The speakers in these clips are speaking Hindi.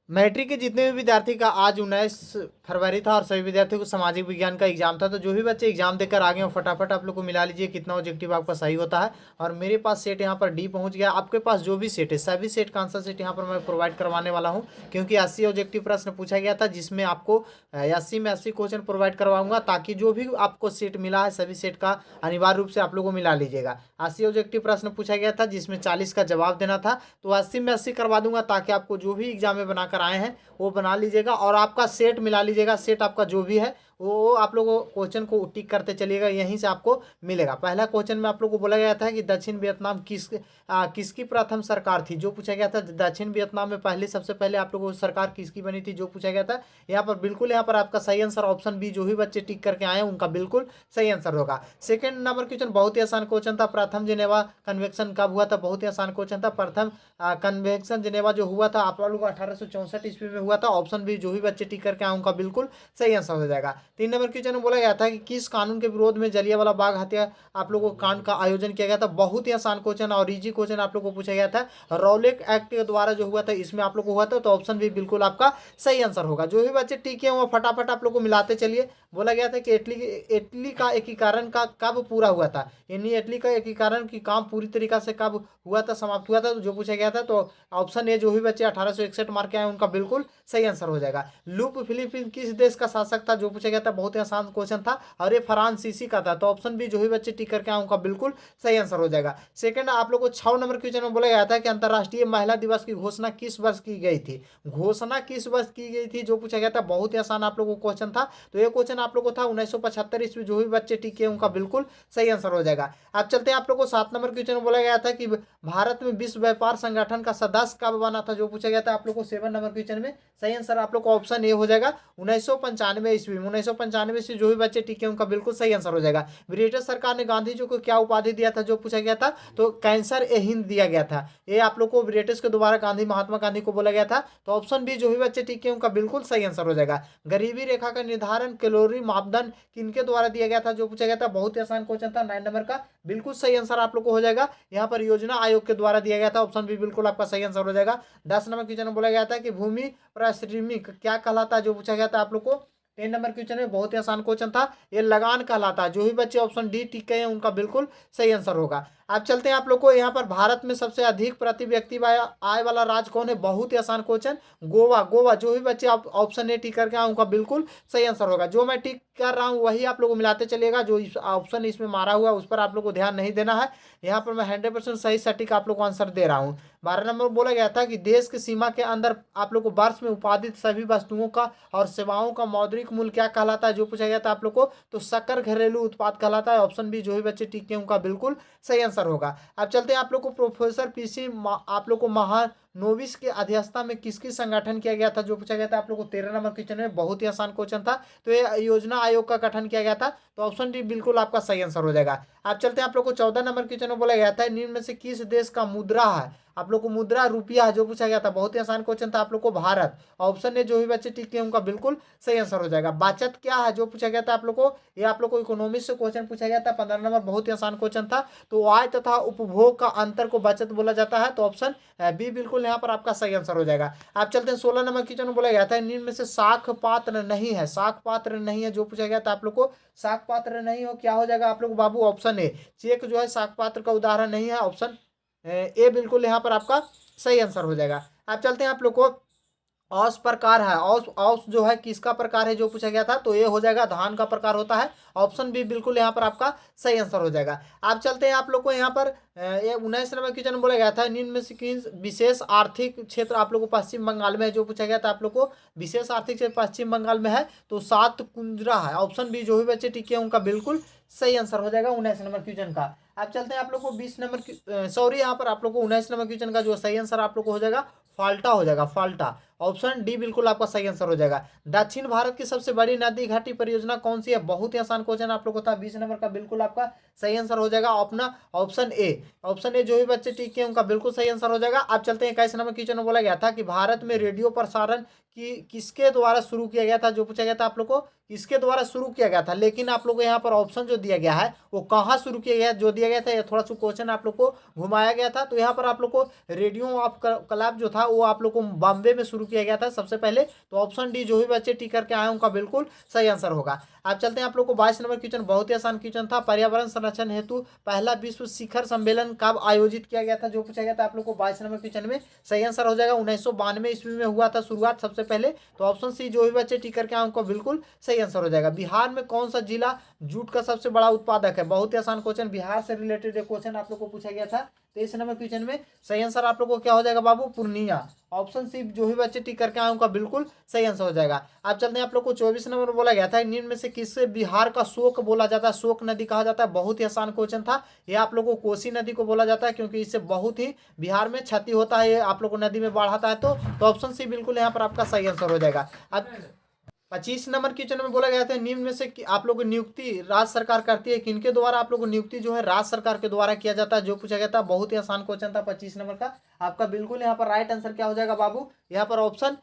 मैट्रिक के जितने भी विद्यार्थी का आज 19 फरवरी था और सभी विद्यार्थियों को सामाजिक विज्ञान का एग्जाम था। तो जो भी बच्चे एग्जाम देकर आ गए हो फटाफट आप लोग को मिला लीजिए कितना ऑब्जेक्टिव आपका सही होता है। और मेरे पास सेट यहाँ पर डी पहुँच गया। आपके पास जो भी सेट है सभी सेट का आंसर सेट यहाँ पर मैं प्रोवाइड करवाने वाला हूँ, क्योंकि 80 ऑब्जेक्टिव प्रश्न पूछा गया था, जिसमें आपको 80 में 80 क्वेश्चन प्रोवाइड करवाऊंगा, ताकि जो भी आपको सेट मिला है सभी सेट का अनिवार्य रूप से आप लोग को मिला लीजिएगा। 80 ऑब्जेक्टिव प्रश्न पूछा गया था जिसमें 40 का जवाब देना था, तो 80 में 80 करवा दूंगा, ताकि आपको जो भी एग्जाम में बनाकर आए हैं वो बना लीजिएगा और आपका सेट मिला लीजिएगा। सेट आपका जो भी है वो आप लोगों क्वेश्चन को टिक करते चलिएगा, यहीं से आपको मिलेगा। पहला क्वेश्चन में आप लोग को बोला गया था कि दक्षिण वियतनाम किसकी प्रथम सरकार थी, जो पूछा गया था। दक्षिण वियतनाम में पहले सबसे पहले आप लोगों को सरकार किसकी बनी थी, जो पूछा गया था। यहाँ पर बिल्कुल यहाँ पर आपका सही आंसर ऑप्शन बी, जो भी बच्चे टिक करके आए हैं उनका बिल्कुल सही आंसर होगा। सेकंड नंबर क्वेश्चन बहुत ही आसान क्वेश्चन था। प्रथम जिनेवा कन्वेंशन कब हुआ था, बहुत ही आसान क्वेश्चन था। प्रथम कन्वेंशन जिनेवा जो हुआ था आप लोगों को 1864 ईस्वी में हुआ था। ऑप्शन बी, जो भी बच्चे टिक करके आए उनका बिल्कुल सही आंसर हो जाएगा। 3 नंबर क्वेश्चन में बोला गया था कि किस कानून के विरोध में जलियांवाला बाग हत्या आप लोगों को कांड का आयोजन किया गया था। बहुत ही आसान क्वेश्चन और इजी क्वेश्चन आप लोगों को पूछा गया था। रॉलेट एक्ट के द्वारा जो हुआ था इसमें आप लोग को हुआ था, तो ऑप्शन भी बिल्कुल आपका सही आंसर होगा। जो भी बच्चे टिक किए हुए फटाफट आप लोग को मिलाते चलिए। बोला गया था कि इटली का एकीकरण का कब पूरा हुआ था, यानी इटली का एकीकरण की काम पूरी तरीका से कब हुआ था, समाप्त हुआ था, तो जो पूछा गया था। तो ऑप्शन ए, जो भी बच्चे 1861 मार्क के आए उनका बिल्कुल सही आंसर हो जाएगा। लूप फिलिपीन किस देश का शासक था, जो पूछा गया था। बहुत ही आसान क्वेश्चन था और ये फ्रांसीसी का था, तो ऑप्शन बी, जो भी बच्चे टिक करके आए उनका बिल्कुल सही आंसर हो जाएगा। सेकंड आप लोग को 6 नंबर क्वेश्चन में बोला गया था कि अंतर्राष्ट्रीय महिला दिवस की घोषणा किस वर्ष की गई थी, घोषणा किस वर्ष की गई थी, जो पूछा गया था। बहुत ही आसान आप लोगों को क्वेश्चन था, तो ये क्वेश्चन आप लोग को था 1975 ईस्वी। जो भी बच्चे टिक किए उनका बिल्कुल सही आंसर हो जाएगा। अब चलते हैं आप लोग को 7 नंबर क्वेश्चन में बोला गया था कि भारत में विश्व व्यापार संगठन का सदस्य कब बना था, जो पूछा गया था आप लोग को 7 नंबर क्वेश्चन में। सही आंसर आप लोग को ऑप्शन ए हो जाएगा 1995 ईस्वी में। 1995 ईस्वी जो भी बच्चे टिके उनका बिल्कुल सही आंसर हो जाएगा। ब्रिटिश सरकार ने गांधी जी को क्या उपाधि दिया था, जो पूछा गया था। तो कैंसर ए हिंद दिया गया था। ये आप लोग को ब्रिटिश के द्वारा महात्मा गांधी को बोला गया था, तो ऑप्शन बी, जो भी बच्चे टिके उनका बिल्कुल सही आंसर हो जाएगा। गरीबी रेखा का निर्धारण कैलोरी मापदंड किनके द्वारा दिया गया था, जो पूछा गया था। बहुत ही आसान क्वेश्चन था 9 नंबर का, बिल्कुल सही आंसर आप लोग को हो जाएगा। यहाँ पर योजना आयोग के द्वारा दिया गया था, ऑप्शन बी बिल्कुल आपका सही आंसर हो जाएगा। 10 नंबर क्वेश्चन में बोला गया था कि भूमि पारिश्रमिक क्या कहलाता है, जो पूछा गया था आप लोग को। 10 नंबर क्वेश्चन में बहुत ही आसान क्वेश्चन था, ये लगान कहलाता है। जो भी बच्चे ऑप्शन डी टिक गए हैं उनका बिल्कुल सही आंसर होगा। अब चलते हैं आप लोग को यहाँ पर भारत में सबसे अधिक प्रति व्यक्ति आय वाला राज्य कौन है, बहुत ही आसान क्वेश्चन, गोवा। गोवा, जो भी बच्चे आप ऑप्शन ए टिक करके आए उनका बिल्कुल सही आंसर होगा। जो मैं टिक कर रहा हूँ वही आप लोग को मिलाते चलिएगा, जो ऑप्शन इसमें मारा हुआ है उस पर आप लोग को ध्यान नहीं देना है। यहाँ पर मैं 100% सही सटीक आप लोग को आंसर दे रहा हूँ। 12 नंबर बोला गया था कि देश की सीमा के अंदर आप लोग को वर्ष में उत्पादित सभी वस्तुओं का और सेवाओं का मौद्रिक मूल्य क्या कहलाता है, जो पूछा गया था आप लोग को। तो सकल घरेलू उत्पाद कहलाता है। ऑप्शन बी, जो भी बच्चे टिक के उनका बिल्कुल सही आंसर होगा। अब चलते हैं आप लोग को प्रोफेसर पीसी आप लोग को महानोविस के अध्यक्षता में किसकी संगठन किया गया था, जो पूछा गया था आप लोग को। 13 नंबर क्वेश्चन में बहुत ही आसान क्वेश्चन था, तो ये योजना आयोग का गठन किया गया था, तो ऑप्शन डी बिल्कुल आपका सही आंसर हो जाएगा। आप चलते हैं आप लोग को 14 नंबर क्वेश्चन में बोला गया था निम्न में से किस देश का मुद्रा है, आप लोग को मुद्रा रुपया है, जो पूछा गया था। बहुत ही आसान क्वेश्चन था आप लोग को, भारत। ऑप्शन ए, जो भी बच्चे टिक किए उनका बिल्कुल सही आंसर हो जाएगा। बचत क्या है, जो पूछा गया था आप लोग को, ये आप लोग को इकोनॉमिक्स से क्वेश्चन पूछा गया था। 15 नंबर बहुत ही आसान क्वेश्चन था, तो आय तथा उपभोग का अंतर को बचत बोला जाता है, तो ऑप्शन बी बिल्कुल यहाँ पर आपका सही आंसर हो जाएगा। आप चलते हैं 16 नंबर क्वेश्चन में बोला गया था निम्न में से साख पात्र नहीं है, साख पात्र नहीं है, जो पूछा गया था आप लोग को। साख पात्र नहीं हो क्या हो जाएगा आप लोग बाबू, ऑप्शन ए, चेक जो है साख पात्र का उदाहरण नहीं है। ऑप्शन ए बिल्कुल यहाँ पर आपका सही आंसर हो जाएगा। आप चलते हैं आप लोग को औस प्रकार है, औस औस जो है किसका प्रकार है, जो पूछा गया था। तो ये हो जाएगा धान का प्रकार होता है। ऑप्शन बी बिल्कुल यहाँ पर आपका सही आंसर हो जाएगा। आप चलते हैं आप लोग को यहाँ पर ये 19 नंबर क्वेश्चन बोला गया था निम्न में से किस विशेष आर्थिक क्षेत्र आप लोग को पश्चिम बंगाल में है, जो पूछा गया था आप लोग को। विशेष आर्थिक क्षेत्र पश्चिम बंगाल में है, तो सात कुंजरा है। ऑप्शन बी, जो भी बच्चे टिके हैं उनका बिल्कुल सही आंसर हो जाएगा 19 नंबर क्वेश्चन का। आप चलते हैं आप लोग को 20 नंबर सॉरी, यहाँ पर आप लोग को 19 नंबर क्वेश्चन का जो सही आंसर आप लोग को हो जाएगा फाल्टा हो जाएगा, फाल्टा। ऑप्शन डी बिल्कुल आपका सही आंसर हो जाएगा। दक्षिण भारत की सबसे बड़ी नदी घाटी परियोजना कौन सी है, बहुत ही आसान क्वेश्चन आप लोग को था। 20 नंबर का बिल्कुल आपका सही आंसर हो जाएगा अपना ऑप्शन ए। ऑप्शन ए, जो भी बच्चे टिक है उनका बिल्कुल सही आंसर हो जाएगा। अब चलते हैं 21 नंबर क्वेश्चन में बोला गया था कि भारत में रेडियो प्रसारण की किसके द्वारा शुरू किया गया था, जो पूछा गया था आप लोग को किसके द्वारा शुरू किया गया था। लेकिन आप लोग को यहाँ पर ऑप्शन जो दिया गया है वो कहाँ शुरू किया गया है, जो दिया गया था ये थोड़ा सा क्वेश्चन आप लोग को घुमाया गया था। तो यहाँ पर आप लोग को रेडियो ऑफ क्लब जो था वो आप लोग को बॉम्बे में शुरू शुरू किया गया था सबसे पहले, तो ऑप्शन डी जो भी बच्चे टिक करके आए उनका बिल्कुल सही आंसर होगा। आप चलते हैं आप लोग को 22 नंबर क्वेश्चन, बहुत ही आसान क्वेश्चन था। पर्यावरण संरक्षण हेतु पहला विश्व शिखर सम्मेलन कब आयोजित किया गया था, जो पूछा गया था आप लोग को 22 नंबर क्वेश्चन में। सही आंसर हो जाएगा 1992 ईस्वी में हुआ था शुरुआत सबसे पहले, तो ऑप्शन सी जो भी बच्चे टिक करके आए उनको बिल्कुल सही आंसर हो जाएगा। बिहार में कौन सा जिला जूट का सबसे बड़ा उत्पादक है, बहुत ही आसान क्वेश्चन, बिहार से रिलेटेड एक क्वेश्चन आप लोग को पूछा गया था 23 नंबर क्वेश्चन में। सही आंसर आप लोग को क्या हो जाएगा बाबू, पूर्णिया। ऑप्शन सी जो भी बच्चे टिक करके आए उनका बिल्कुल सही आंसर हो जाएगा। आप चलते हैं आप लोग को 24 नंबर में बोला गया था निम्न में से किससे बिहार का शोक बोला जाता है, शोक नदी कहा जाता है, बहुत ही आसान क्वेश्चन था। ये आप लोग को कोसी नदी को बोला जाता है, क्योंकि इससे बहुत ही बिहार में क्षति होता है, ये आप लोग को नदी में बाढ़ आता है। तो ऑप्शन सी बिल्कुल यहाँ पर आपका सही आंसर हो जाएगा। अब 25 नंबर क्वेश्चन में बोला गया था निम्न में से आप लोग को नियुक्ति राज्य सरकार करती है, किनके द्वारा आप लोग को नियुक्ति जो है राज्य सरकार के द्वारा किया जाता है, जो पूछा गया था। बहुत ही आसान क्वेश्चन था 25 नंबर का। आपका बिल्कुल यहाँ पर राइट आंसर क्या हो जाएगा बाबू, यहाँ पर ऑप्शन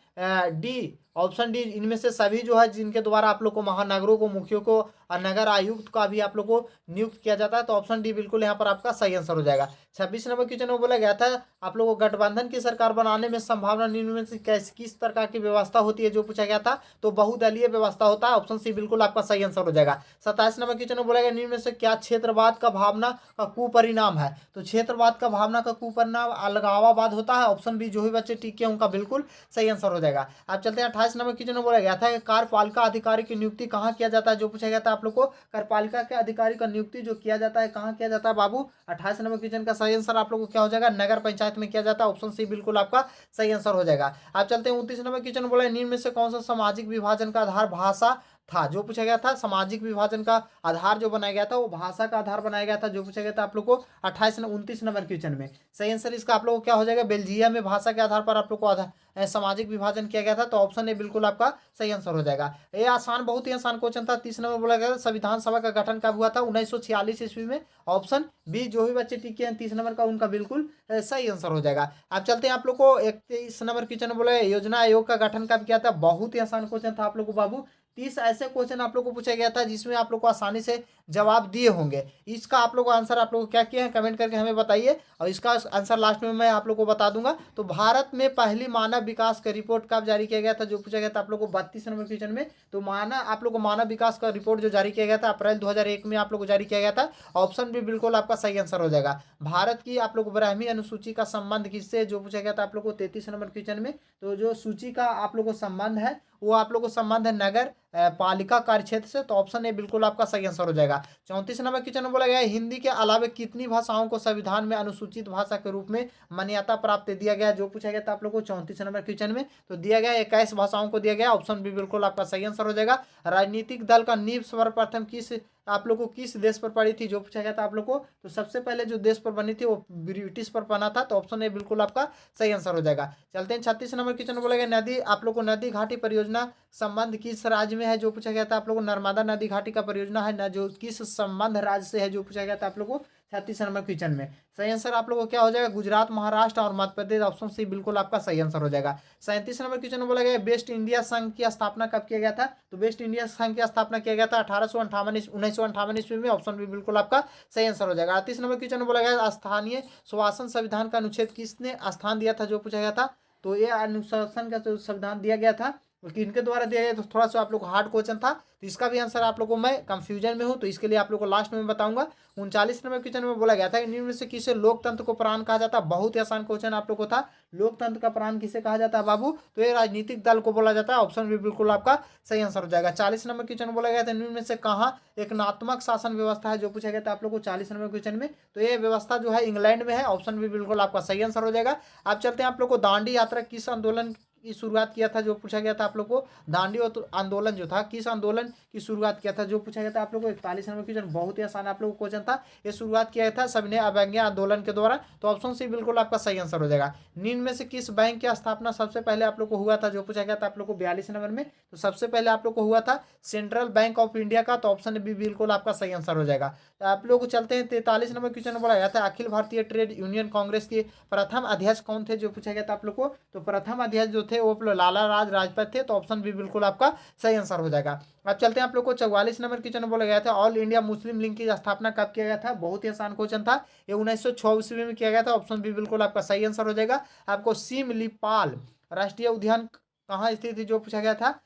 डी, ऑप्शन डी, इनमें से सभी जो है जिनके द्वारा आप लोग को महानगरों को, मुखियों को और नगर आयुक्त का भी आप लोग को नियुक्त किया जाता है, तो ऑप्शन डी बिल्कुल यहाँ पर आपका सही आंसर हो जाएगा। 26 नंबर क्वेश्चन में बोला गया था आप लोग को गठबंधन की सरकार बनाने में संभावना निम्न में से किस प्रकार की व्यवस्था होती है, जो पूछा गया था। तो बहुदलीय व्यवस्था होता है, ऑप्शन सी बिल्कुल आपका सही आंसर हो जाएगा। 27 नंबर क्वेश्चन में बोला गया निम्न में से क्या क्षेत्रवाद का भावना का कुपरिणाम है, तो क्षेत्रवाद का भावना का कुपरिणाम अलगावावाद होता है, ऑप्शन बी जो भी बच्चे टिक किए उनका बिल्कुल सही आंसर हो जाएगा। आप चलते हैं 28 नंबर क्वेश्चन में बोला गया था कार्यपालिका अधिकारी की नियुक्ति कहाँ किया जाता है, जो पूछा गया था आप लोग को कार्यपालिका के अधिकारी का नियुक्ति जो किया जाता है कहाँ किया जाता है बाबू। 28 नंबर क्वेश्चन का सही आंसर आप लोग को क्या हो जाएगा, नगर पंचायत में किया जाता है, ऑप्शन सी बिल्कुल आपका सही आंसर हो जाएगा। आप चलते हैं 29 नंबर क्वेश्चन बोला निम्न में से कौन सा सामाजिक विभाजन का आधार भाषा था, जो पूछा गया था। सामाजिक विभाजन का आधार जो बनाया गया था वो भाषा का आधार बनाया गया था, जो पूछा गया था आप लोग को 29 नंबर क्वेश्चन में। सही आंसर इसका आप लोग को क्या हो जाएगा, बेल्जियम में भाषा के आधार पर आप लोग को सामाजिक विभाजन किया गया था, तो ऑप्शन ए बिल्कुल आपका सही आंसर हो जाएगा। ये आसान, बहुत ही आसान क्वेश्चन था। 30 नंबर बोला गया था संविधान सभा का गठन कब हुआ था, 1946 ईस्वी में, ऑप्शन बी जो भी बच्चे टिके हैं 30 नंबर का उनका बिल्कुल सही आंसर हो जाएगा। आप चलते हैं आप लोग को 31 नंबर क्वेश्चन में बोला योजना आयोग का गठन कब किया था, बहुत ही आसान क्वेश्चन था आप लोग को बाबू। 30 ऐसे क्वेश्चन आप लोग को पूछा गया था जिसमें आप लोग को आसानी से जवाब दिए होंगे। इसका आप लोग को आंसर आप लोग को क्या किया है कमेंट करके हमें बताइए, और इसका आंसर लास्ट में मैं आप लोग को बता दूंगा। तो भारत में पहली मानव विकास का रिपोर्ट कब जारी किया गया था, जो पूछा गया था आप लोग को 32 नंबर क्वेश्चन में। तो आप लोग को मानव विकास का रिपोर्ट जो जारी किया गया था अप्रैल 2001 में आप लोग को जारी किया गया था, ऑप्शन भी बिल्कुल आपका सही आंसर हो जाएगा। भारत की आप लोग को ब्राह्मी अनुसूची का संबंध किससे, जो पूछा गया था आप लोग को 33 नंबर क्वेश्चन में। तो जो सूची का आप लोग को संबंध है वो आप लोग को संबंध है नगर पालिका कार्य क्षेत्र से, तो ऑप्शन ए बिल्कुल आपका सही आंसर हो जाएगा। 34 नंबर क्वेश्चन में बोला गया हिंदी के अलावा कितनी भाषाओं को संविधान में अनुसूचित भाषा के रूप में मान्यता प्राप्त दिया गया, जो पूछा गया था आप लोग को 34 नंबर क्वेश्चन में। तो दिया गया 21 भाषाओं को दिया गया, ऑप्शन बी बिल्कुल आपका सही आंसर हो जाएगा। राजनीतिक दल का नींव सर्वप्रथम किस आप लोग को किस देश पर पड़ी थी, जो पूछा गया था आप लोग को। तो सबसे पहले जो देश पर बनी थी वो ब्रिटिश पर बना था, तो ऑप्शन ए बिल्कुल आपका सही आंसर हो जाएगा। चलते हैं 36 नंबर क्वेश्चन में बोला गया नदी आप लोग को नदी घाटी परियोजना संबंध किस राज्य में है, जो पूछा गया था आप लोग को नर्मदा नदी घाटी का परियोजना है ना, जो किस संबंध राज्य से है, जो पूछा गया था आप लोग को 36 नंबर क्वेश्चन में। सही आंसर आप लोग को क्या हो जाएगा, गुजरात, महाराष्ट्र और मध्य प्रदेश, ऑप्शन सी बिल्कुल आपका सही आंसर हो जाएगा। 37 नंबर क्वेश्चन में बोला गया वेस्ट इंडिया संघ की स्थापना कब किया गया था, तो वेस्ट इंडिया संघ की स्थापना किया गया था 1958 ईस्वी में, ऑप्शन बी बिल्कुल आपका सही आंसर हो जाएगा। 38 नंबर क्वेश्चन में बोला गया स्थानीय सुशासन संविधान का अनुच्छेद किसने स्थान दिया था, जो पूछा गया था। तो ये अनुशासन का जो संविधान दिया गया था किनके द्वारा दिया गया, तो थोड़ा सा आप लोग को हार्ड क्वेश्चन था, तो इसका भी आंसर आप लोगों को मैं कंफ्यूजन में हूं, तो इसके लिए आप लोग को लास्ट में बताऊंगा। 39 नंबर क्वेश्चन में बोला गया था निम्न में से किसे लोकतंत्र को प्राण कहा जाता है, बहुत ही आसान क्वेश्चन आप लोग को था। लोकतंत्र का प्राण किसे कहा जाता है बाबू, तो ये राजनीतिक दल को बोला जाता है, ऑप्शन भी बिल्कुल आपका सही आंसर हो जाएगा। 40 नंबर क्वेश्चन में बोला गया था निम्न में से कहाँ एकात्मक शासन व्यवस्था है, जो पूछा गया था आप लोग को 40 नंबर क्वेश्चन में। तो ये व्यवस्था जो है इंग्लैंड में है, ऑप्शन भी बिल्कुल आपका सही आंसर हो जाएगा। आप चलते हैं आप लोग को दांडी यात्रा किस आंदोलन की शुरुआत किया था, जो पूछा गया था आप लोग को। दांडी आंदोलन जो था किस आंदोलन की शुरुआत किया था, जो पूछा गया था आप लोग को। 41 नंबर क्वेश्चन बहुत ही आसान आप लोग को क्वेश्चन था, ये शुरुआत किया था सविनय अवज्ञा आंदोलन के द्वारा, तो ऑप्शन सी बिल्कुल आपका सही आंसर हो जाएगा। निम्न में से किस बैंक की स्थापना सबसे पहले आप लोग को हुआ था, जो पूछा गया था आप लोग को 42 नंबर में। तो सबसे पहले आप लोग को हुआ था सेंट्रल बैंक ऑफ इंडिया का, तो ऑप्शन बी बिल्कुल आपका सही आंसर हो जाएगा। तो आप लोग चलते हैं 43 नंबर क्वेश्चन बोला गया था अखिल भारतीय ट्रेड यूनियन कांग्रेस के प्रथम अध्यक्ष कौन थे, जो पूछा गया था आप लोग को। तो प्रथम अध्यक्ष जो थे वो लाला राजपथ थे, तो ऑप्शन बी बिल्कुल आपका सही आंसर हो जाएगा। अब चलते हैं आप लोग को 44 नंबर क्वेश्चन बोला गया था ऑल इंडिया मुस्लिम लीग की स्थापना कब किया गया था, बहुत ही आसान क्वेश्चन था, ये 1906 ईस्वी में किया गया था, ऑप्शन बी बिल्कुल आपका सही आंसर हो जाएगा। आपको सिमलीपाल राष्ट्रीय उद्यान कहाँ स्थित है जो पूछा गया था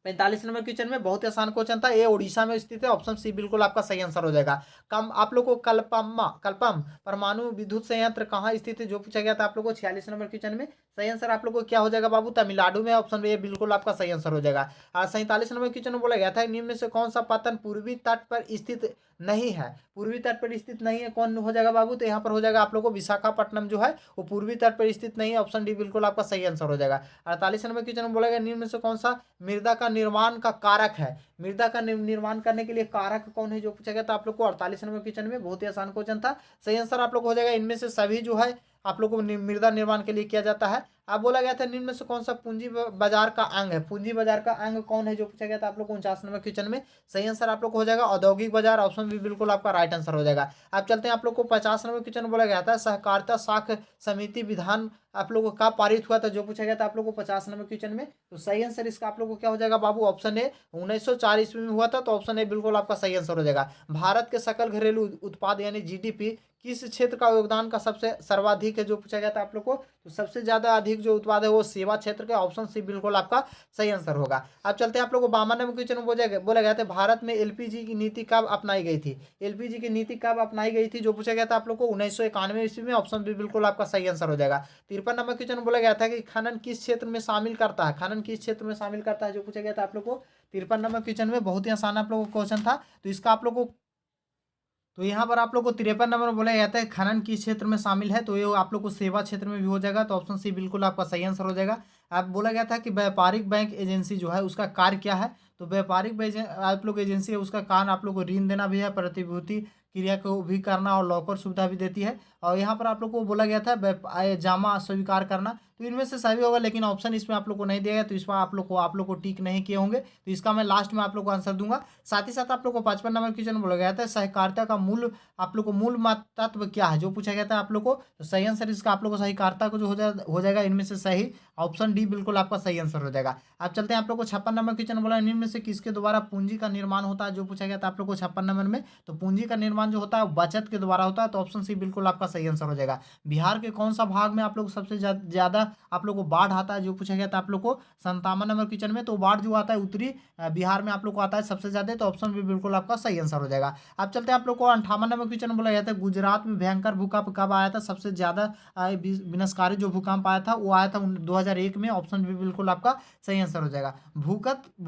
45 नंबर क्वेश्चन में। बहुत ही आसान क्वेश्चन था। ये उड़ीसा में स्थित है। ऑप्शन सी बिल्कुल आपका सही आंसर हो जाएगा। कम आप लोग को कल्पम परमाणु विद्युत संयंत्र कहाँ स्थित है जो पूछा गया था आप लोग को 46 नंबर क्वेश्चन में। सही आंसर आप लोग को क्या हो जाएगा बाबू, तमिलनाडु में। ऑप्शन ए बिल्कुल आपका सही आंसर हो जाएगा। और 47 नंबर क्वेश्चन में बोला गया था निम्न में से कौन सा पतन पूर्वी तट पर स्थित नहीं है। पूर्वी तट पर स्थित नहीं है, कौन हो जाएगा बाबू, तो यहाँ पर हो जाएगा आप लोग को विशाखापट्टनम जो है वो पूर्वी तट पर स्थित नहीं है। ऑप्शन डी बिल्कुल आपका सही आंसर हो जाएगा। 48 नंबर क्वेश्चन में बोला गया निम्न में से कौन सा मृदा का निर्माण का कारक है। मृदा का निर्माण करने के लिए कारक कौन है जो पूछा गया था आप लोग को 48 नंबर क्वेश्चन में। बहुत ही आसान क्वेश्चन था। सही आंसर आप लोग हो जाएगा इनमें से सभी जो है आप लोग को मृदा निर्माण के लिए किया जाता है। अब बोला गया था निम्न में से कौन सा पूंजी बाजार का अंग है। पूंजी बाजार का अंग कौन है जो पूछा गया था आप लोग को 49 नंबर क्वेश्चन में। सही आंसर आप लोग को हो जाएगा औद्योगिक बाजार। ऑप्शन भी बिल्कुल आपका राइट आंसर हो जाएगा। अब चलते हैं आप लोग को 50 नंबर क्वेश्चन बोला गया था सहकारिता साख समिति विधान आप लोगों का पारित हुआ था जो पूछा गया था आप लोग को 50 नंबर क्वेश्चन में। तो सही आंसर इसका आप लोग को क्या हो जाएगा बाबू, ऑप्शन ए 1904 ईस्वी में हुआ था। तो ऑप्शन ए बिल्कुल आपका सही आंसर हो जाएगा। भारत के सकल घरेलू उत्पाद यानी जीडीपी किस क्षेत्र का योगदान का सबसे सर्वाधिक है जो पूछा गया था आप लोग को। तो सबसे ज्यादा अधिक जो उत्पाद है वो सेवा क्षेत्र का। ऑप्शन सी बिल्कुल आपका सही आंसर होगा। अब चलते हैं आप लोग को 52 नंबर क्वेश्चन में बोला गया था भारत में एलपीजी की नीति कब अपनाई गई थी। एलपीजी की नीति कब अपनाई गई थी जो पूछा गया था आप लोग को 1991 ईस्वी में। ऑप्शन बी बिल्कुल आपका सही आंसर हो जाएगा। 53 नंबर क्वेश्चन बोला गया था कि खनन किस क्षेत्र में शामिल करता है। खनन किस क्षेत्र में शामिल करता है जो पूछा गया था आप लोग को 53 नंबर क्वेश्चन में। बहुत ही आसान आप लोगों को क्वेश्चन था। तो इसका आप लोग को तो यहाँ पर आप लोग को 53 नंबर में बोला जाता है खनन किस क्षेत्र में शामिल है। तो ये आप लोग को सेवा क्षेत्र में भी हो जाएगा। तो ऑप्शन सी बिल्कुल आपका सही आंसर हो जाएगा। आप बोला गया था कि व्यापारिक बैंक एजेंसी जो है उसका कार्य क्या है। तो व्यापारिक आप लोग एजेंसी है उसका कार्य आप लोग को ऋण देना भी है, प्रतिभूति क्रिया को भी करना और लॉकर सुविधा भी देती है। और यहाँ पर आप लोग को बोला गया था जामा स्वीकार करना। तो इनमें से सभी होगा, लेकिन ऑप्शन इसमें आप लोग को नहीं दिया गया। तो इसमें आप लोग को टिक नहीं किए होंगे। तो इसका मैं लास्ट में आप लोग को आंसर दूंगा। साथ ही साथ आप लोग को 55 नंबर क्वेश्चन बोला गया था सहकारिता का मूल आप लोग को मूल तत्व क्या है जो पूछा गया था आप लोग को। तो सही आंसर इसका आप लोग को सहकारिता को जो हो जाएगा इनमें से सही ऑप्शन डी बिल्कुल आपका सही आंसर हो जाएगा। अब चलते हैं आप लोग को 56 नंबर क्वेश्चन बोला निम्न में से किसके द्वारा पूंजी का निर्माण होता है जो पूछा गया था आप लोग को 56 नंबर में। तो पूंजी का निर्माण जो होता है बचत के द्वारा होता है। तो ऑप्शन सी बिल्कुल आपका सही आंसर हो जाएगा। बिहार के कौन सा भाग में आप लोग सबसे ज्यादा आप लोग को बाढ़ आता है जो पूछा गया था आप लोग को 57 नंबर क्वेश्चन में। तो बाढ़ जो आता है उत्तरी बिहार में आप लोग को आता है सबसे ज्यादा। तो ऑप्शन भी बिल्कुल आपका सही आंसर हो जाएगा। अब चलते हैं आप लोग को 58 नंबर क्वेश्चन बोला गया था गुजरात में भयंकर भूकंप कब आया था। सबसे ज्यादा विनाशकारी जो भूकंप आया था वो आया था 2001 में। ऑप्शन भी बिल्कुल आपका सही आंसर हो जाएगा।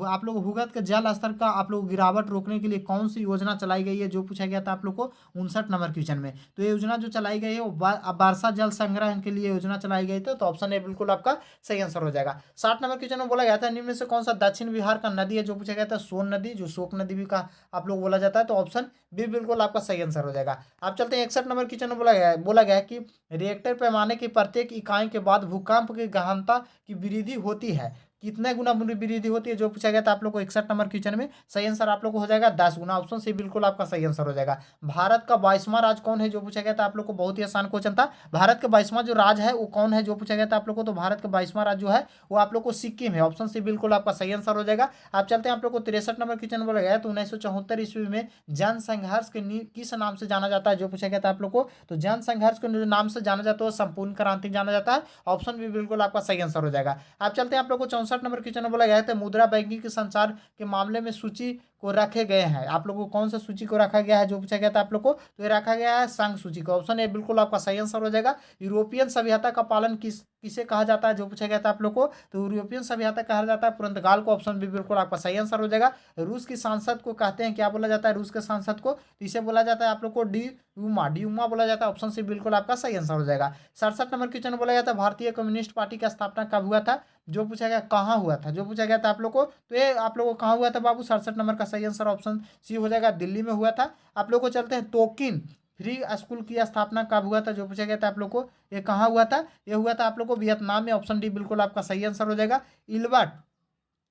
आप लोग भूगर्भ के जल स्तर का आप लोग गिरावट रोकने के लिए कौन सी योजना चलाई गई है जो पूछा गया था आप लोग को 59 नंबर क्वेश्चन में। तो ये योजना जो चलाई गई है वो वर्षा जल संग्रह के लिए योजना चलाई गई थी। तो ऑप्शन ए बिल्कुल आपका सही आंसर हो जाएगा। 60 नंबर क्वेश्चन में बोला गया था निम्न में से कौन सा दक्षिण बिहार का नदी है जो पूछा गया था सोन नदी, जो शोक नदी भी का आप लोग बोला जाता है। तो ऑप्शन बी बिल्कुल आपका सही आंसर हो जाएगा। आप चलते हैं 61 नंबर क्वेश्चन में बोला गया है कि रिएक्टर पैमाने की प्रत्येक इकाई के बाद भूकंप की गहनता की वृद्धि होती है कितने गुना वृद्धि होती है जो पूछा गया था आप लोग को 61 नंबर क्वेश्चन में। सही आंसर आप लोग को हो जाएगा 10 गुना। ऑप्शन सी बिल्कुल आपका सही आंसर हो जाएगा। भारत का 22वां राज्य कौन है जो पूछा गया था आप लोग को। बहुत ही आसान क्वेश्चन था। भारत का 22वां जो राज्य है वो कौन है जो पूछा गया था आप लोग को। तो भारत का 22वां राज्य जो है वो आप लोग को सिक्किम है। ऑप्शन सी बिल्कुल आपका सही आंसर हो जाएगा। आप चलते हैं आप लोग को 63 नंबर क्वेश्चन बोला गया तो 1974 ईस्वी में जन संघर्ष के किस नाम से जाना जाता है जो पूछा गया था आप लोग को। तो जन संघर्ष के नाम से जाना जाता है संपूर्ण क्रांति जाना जाता है। ऑप्शन भी बिल्कुल आपका सही आंसर हो जाएगा। आप चलते हैं आप लोग को 64 नंबर क्वेश्चन बोला गया है मुद्रा बैंकिंग के संचार के मामले में सूची को रखे गए हैं। आप लोगों को कौन सा सूची को रखा गया है जो पूछा गया था आप लोग को। तो ये रखा गया है संघ सूची को। ऑप्शन ए बिल्कुल आपका सही आंसर हो जाएगा। यूरोपियन सभ्यता का पालन किसे कहा जाता है जो पूछा गया था आप लोग को। तो यूरोपियन सभ्यता कहा जाता है पुर्तगाल को। ऑप्शन बी बिल्कुल आपका सही आंसर हो जाएगा। रूस की सांसद को कहते हैं क्या बोला जाता है रूस के सांसद को। तो इसे बोला जाता है आप लोग को डी बोला जाता है। ऑप्शन सी बिल्कुल आपका सही आंसर हो जाएगा। 67 नंबर क्वेश्चन बोला जाता है भारतीय कम्युनिस्ट पार्टी की स्थापना कब हुआ था जो पूछा गया कहाँ हुआ था जो पूछा गया था आप लोग को। तो ये आप लोग को कहाँ हुआ था बाबू 67 नंबर का सही आंसर ऑप्शन सी हो जाएगा दिल्ली में हुआ था। आप लोग को चलते हैं तोकिन फ्री स्कूल की स्थापना कब हुआ था जो पूछा गया था आप लोग को। ये कहाँ हुआ था, ये हुआ था आप लोग को वियतनाम में। ऑप्शन डी बिल्कुल आपका सही आंसर हो जाएगा। इल्बर्ट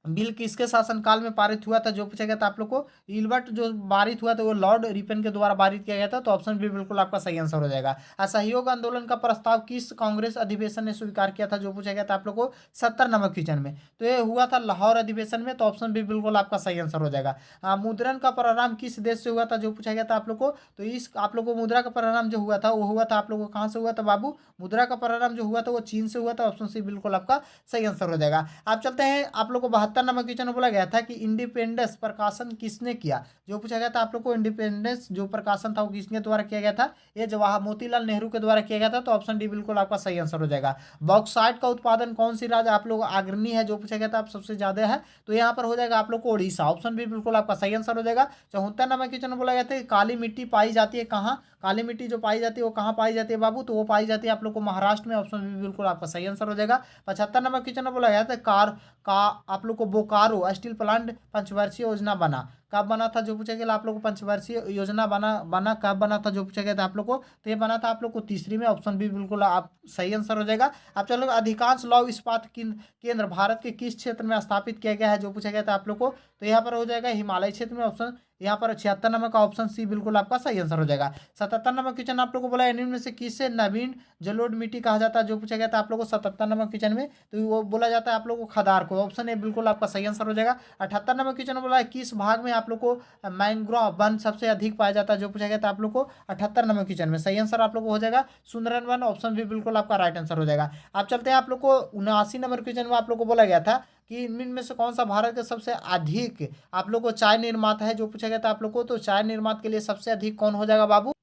बिल किसके शासनकाल में पारित हुआ था, जो पूछा गया था आप लोग को, इल्बर्ट जो पारित हुआ था वो लॉर्ड रिपन के द्वारा पारित किया गया था। तो ऑप्शन बी बिल्कुल आपका सही आंसर हो जाएगा। असहयोग आंदोलन का प्रस्ताव किस कांग्रेस अधिवेशन ने स्वीकार किया था, जो पूछा गया था आप लोग को 70 नंबर क्वेश्चन में। तो ये हुआ था लाहौर अधिवेशन में। तो ऑप्शन बी बिल्कुल आपका सही आंसर हो जाएगा। मुद्रण का प्रारंभ किस देश से हुआ था, जो पूछा गया था आप लोग को। तो इस आप लोग को मुद्रा का प्रारंभ जो हुआ था वो हुआ था आप लोग को कहाँ से हुआ था बाबू, मुद्रा का प्रारंभ जो हुआ था वो चीन से हुआ था। ऑप्शन सी बिल्कुल आपका सही आंसर हो जाएगा। आप चलते हैं, आप लोग को 72 नंबर क्वेश्चन में बोला गया था कि इंडिपेंडेंस प्रकाशन किसने किया, जो पूछा गया था आप लोग को इंडिपेंडेंस जो प्रकाशन था वो किसके द्वारा किया गया था, ये जवाहर मोतीलाल नेहरू के द्वारा किया गया था। तो ऑप्शन डी बिल्कुल आपका सही आंसर हो जाएगा। बॉक्साइट का उत्पादन कौन सी राज्य आप लोग अग्रणी है, जो पूछा गया था आप सबसे ज्यादा है, तो यहाँ पर हो जाएगा आप लोग को उड़ीसा। ऑप्शन बी बिल्कुल आपका सही आंसर हो जाएगा। 74 नंबर क्वेश्चन में बोला गया था कि काली मिट्टी पाई जाती है कहाँ, काली मिट्टी जो पाई जाती है वो कहाँ पाई जाती है बाबू, तो वो पाई जाती है आप लोग को महाराष्ट्र में। ऑप्शन बी बिल्कुल आपका सही आंसर हो जाएगा। 75 नंबर क्वेश्चन में बोला गया था कार का आप लोग को बोकारो स्टील प्लांट पंचवर्षीय योजना बना, कब बना था, जो पूछा गया आप लोग को पंचवर्षीय योजना बना बना कब बना था, जो पूछा गया था आप लोग को, तो ये बना था आप लोग को तीसरी में। ऑप्शन बी बिल्कुल आप सही आंसर हो जाएगा। अब चलो, अधिकांश लौह इस्पात केंद्र भारत के किस क्षेत्र में स्थापित किया गया है, जो पूछा गया था आप लोग को, तो यहाँ पर हो जाएगा हिमालय क्षेत्र में। ऑप्शन यहाँ पर 76 नंबर का ऑप्शन सी बिल्कुल आपका सही आंसर हो जाएगा। 77 नंबर क्वेश्चन आप लोग को बोला निम्न में से किससे नवीन जलोढ़ मिट्टी कहा जाता है, जो पूछा गया था आप लोग को 77 नंबर क्वेश्चन में, तो वो बोला जाता है आप लोग को खदार को। ऑप्शन ए बिल्कुल आपका सही आंसर हो जाएगा। 78 नंबर क्वेश्चन में बोला है किस भाग में आप लोग को मैंग्रोव वन सबसे अधिक पाया जाता है, जो पूछा गया था आप लोग को 78 नंबर क्वेश्चन में। सही आंसर आप लोग को हो जाएगा सुंदरन वन। ऑप्शन बी बिल्कुल आपका राइट आंसर हो जाएगा। आप चलते हैं, आप लोग को 79 नंबर क्वेश्चन में आप लोग को बोला गया था कि इनमें से कौन सा भारत का सबसे अधिक आप लोग को चाय निर्माता है, जो पूछा गया था आप लोग को, तो चाय निर्मात के लिए सबसे अधिक कौन हो जाएगा बाबू।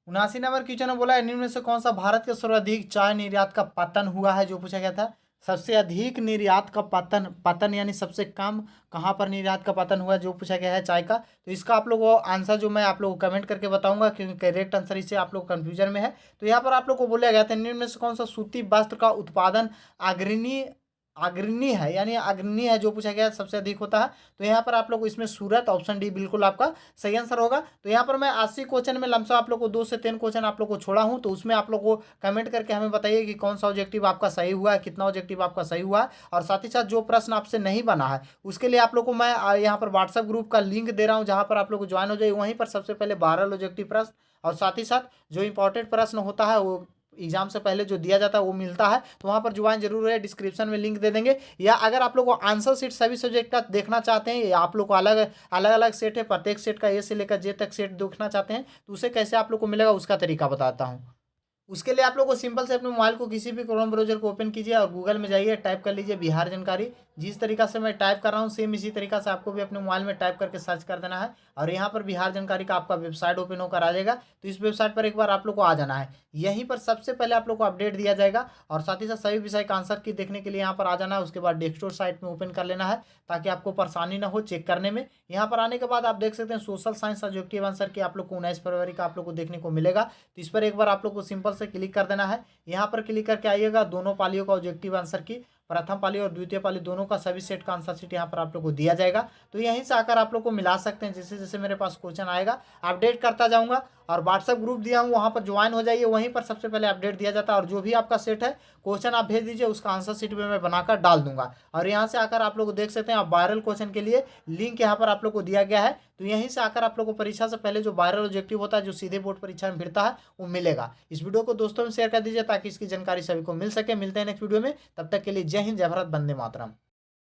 79 नंबर क्वेश्चन में बोला है निम्न में से कौन सा भारत के सर्वाधिक चाय निर्यात का पतन हुआ है, जो पूछा गया था। सबसे अधिक निर्यात का पतन, पतन यानी सबसे कम कहाँ पर निर्यात का पतन हुआ, जो पूछा गया है चाय का। तो इसका आप लोग को आंसर जो मैं आप लोग को कमेंट करके बताऊंगा, क्योंकि करेक्ट आंसर इससे आप लोग कंफ्यूजन में है। तो यहाँ पर आप लोग को बोला गया था निम्न में से कौन सा सूती वस्त्र का उत्पादन अग्रणी अग्रणी है, यानी अग्रणी है, जो पूछा गया है सबसे अधिक होता है। तो यहाँ पर आप लोग को इसमें सूरत, ऑप्शन डी बिल्कुल आपका सही आंसर होगा। तो यहाँ पर मैं 80 क्वेश्चन में लमसम आप लोग को 2 से 3 क्वेश्चन आप लोग को छोड़ा हूँ। तो उसमें आप लोग को कमेंट करके हमें बताइए कि कौन सा ऑब्जेक्टिव आपका सही हुआ है, कितना ऑब्जेक्टिव आपका सही हुआ है। और साथ ही साथ जो प्रश्न आपसे नहीं बना है उसके लिए आप लोग को मैं यहाँ पर व्हाट्सएप ग्रुप का लिंक दे रहा हूँ, जहाँ पर आप लोग को ज्वाइन हो जाए। वहीं पर सबसे पहले 12 ऑब्जेक्टिव प्रश्न और साथ ही साथ जो इंपॉर्टेंट प्रश्न होता है वो एग्जाम से पहले जो दिया जाता है वो मिलता है। तो वहाँ पर ज्वाइन जरूर है, डिस्क्रिप्शन में लिंक दे देंगे। या अगर आप लोग को आंसर सीट सभी सब्जेक्ट का देखना चाहते हैं, या आप लोग को अलग अलग अलग सेट है, प्रत्येक सेट का ए से लेकर जे तक सेट देखना चाहते हैं, तो उसे कैसे आप लोग को मिलेगा उसका तरीका बताता हूँ। उसके लिए आप लोग को सिंपल से अपने मोबाइल को किसी भी क्रोम ब्राउजर को ओपन कीजिए और गूगल में जाइए, टाइप कर लीजिए बिहार जानकारी। जिस तरीका से मैं टाइप कर रहा हूँ सेम इसी तरीका से आपको भी अपने मोबाइल में टाइप करके सर्च कर देना है। और यहाँ पर बिहार जानकारी का आपका वेबसाइट ओपन होकर आ जाएगा। तो इस वेबसाइट पर एक बार आप लोग को आ जाना है। यहीं पर सबसे पहले आप लोग को अपडेट दिया जाएगा और साथ ही साथ सभी विषय का आंसर की देखने के लिए यहाँ पर आ जाना है। उसके बाद डेस्कटॉप साइट में ओपन कर लेना है ताकि आपको परेशानी ना हो चेक करने में। यहाँ पर आने के बाद आप देख सकते हैं सोशल साइंस ऑब्जेक्टिव आंसर की आप लोग को 19 फरवरी का आप लोग को देखने को मिलेगा। तो इस पर एक बार आप लोग को सिंपल से क्लिक कर देना है। यहाँ पर क्लिक करके आइएगा, दोनों पालियों का ऑब्जेक्टिव आंसर की प्रथम पाली और द्वितीय पाली दोनों का सभी सेट का आंसर शीट यहाँ पर आप लोग को दिया जाएगा। तो यहीं से आकर आप लोग को मिला सकते हैं। जैसे जैसे मेरे पास क्वेश्चन आएगा अपडेट करता जाऊंगा। और व्हाट्सएप ग्रुप दिया हूँ, वहाँ पर ज्वाइन हो जाइए। वहीं पर सबसे पहले अपडेट दिया जाता है और जो भी आपका सेट है क्वेश्चन आप भेज दीजिए, उसका आंसर शीट में मैं बनाकर डाल दूंगा। और यहाँ से आकर आप लोग देख सकते हैं, आप वायरल क्वेश्चन के लिए लिंक यहाँ पर आप लोग को दिया गया है। तो यहीं से आकर आप लोग को परीक्षा से पहले जो वायरल ऑब्जेक्टिव होता है, जो सीधे बोर्ड परीक्षा में भिड़ता है, वो मिलेगा। इस वीडियो को दोस्तों में शेयर कर दीजिए ताकि इसकी जानकारी सभी को मिल सके। मिलते हैं नेक्स्ट वीडियो में, तब तक के लिए जय हिंद, जय भारत, वंदे मातरम।